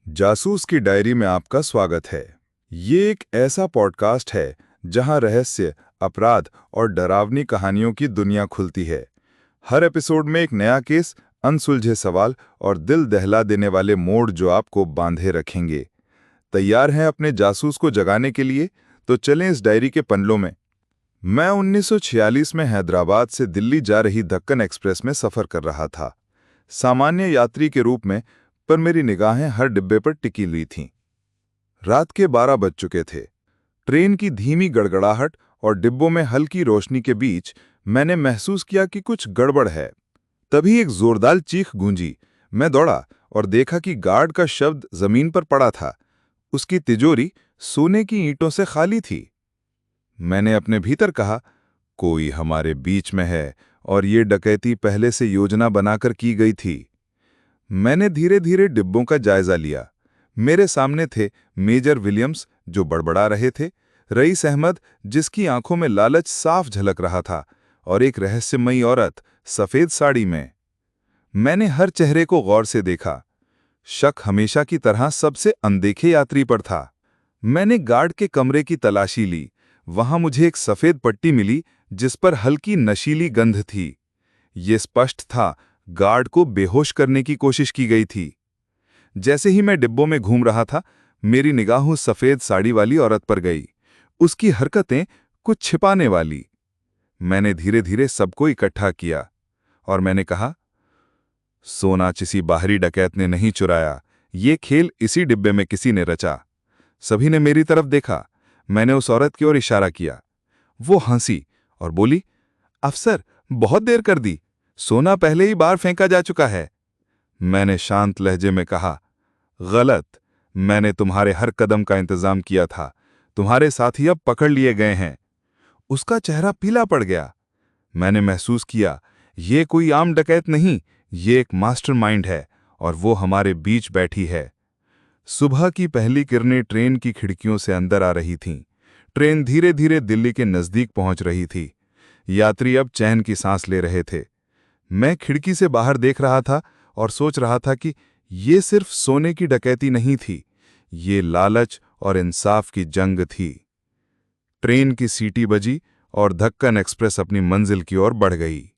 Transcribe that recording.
जासूस की डायरी में आपका स्वागत है। ये एक ऐसा पॉडकास्ट है जहां रहस्य, अपराध और डरावनी कहानियों की दुनिया खुलती है। हर एपिसोड में एक नया केस, अनसुलझे सवाल और दिल दहला देने वाले मोड़ जो आपको बांधे रखेंगे। तैयार हैं अपने जासूस को जगाने के लिए? तो चलें इस डायरी के पन्नों में। मैं 1946 में हैदराबाद से दिल्ली जा रही दक्कन एक्सप्रेस में सफर कर रहा था, सामान्य यात्री के रूप में, पर मेरी निगाहें हर डिब्बे पर टिकी हुई थीं। रात के 12 बज चुके थे। ट्रेन की धीमी गड़गड़ाहट और डिब्बों में हल्की रोशनी के बीच मैंने महसूस किया कि कुछ गड़बड़ है। तभी एक जोरदार चीख गूंजी। मैं दौड़ा और देखा कि गार्ड का शब्द जमीन पर पड़ा था। उसकी तिजोरी सोने की ईंटों से खाली थी। मैंने अपने भीतर कहा, कोई हमारे बीच में है और ये डकैती पहले से योजना बनाकर की गई थी। मैंने धीरे धीरे डिब्बों का जायजा लिया। मेरे सामने थे मेजर विलियम्स, जो बड़बड़ा रहे थे, रईस अहमद, जिसकी आंखों में लालच साफ झलक रहा था, और एक रहस्यमयी औरत सफेद साड़ी में। मैंने हर चेहरे को गौर से देखा। शक हमेशा की तरह सबसे अनदेखे यात्री पर था। मैंने गार्ड के कमरे की तलाशी ली। वहां मुझे एक सफेद पट्टी मिली जिस पर हल्की नशीली गंध थी। ये स्पष्ट था, गार्ड को बेहोश करने की कोशिश की गई थी। जैसे ही मैं डिब्बों में घूम रहा था, मेरी निगाह उस सफेद साड़ी वाली औरत पर गई। उसकी हरकतें कुछ छिपाने वाली। मैंने धीरे धीरे सबको इकट्ठा किया और मैंने कहा, सोना किसी बाहरी डकैत ने नहीं चुराया। ये खेल इसी डिब्बे में किसी ने रचा। सभी ने मेरी तरफ देखा। मैंने उस औरत की ओर इशारा किया। वो हंसी और बोली, अफसर, बहुत देर कर दी। सोना पहले ही बाहर फेंका जा चुका है। मैंने शांत लहजे में कहा, गलत। मैंने तुम्हारे हर कदम का इंतजाम किया था। तुम्हारे साथी अब पकड़ लिए गए हैं। उसका चेहरा पीला पड़ गया। मैंने महसूस किया, ये कोई आम डकैत नहीं, ये एक मास्टरमाइंड है, और वो हमारे बीच बैठी है। सुबह की पहली किरणें ट्रेन की खिड़कियों से अंदर आ रही थीं। ट्रेन धीरे धीरे दिल्ली के नजदीक पहुंच रही थी। यात्री अब चैन की सांस ले रहे थे। मैं खिड़की से बाहर देख रहा था और सोच रहा था कि ये सिर्फ सोने की डकैती नहीं थी, ये लालच और इंसाफ की जंग थी। ट्रेन की सीटी बजी और दक्कन एक्सप्रेस अपनी मंजिल की ओर बढ़ गई।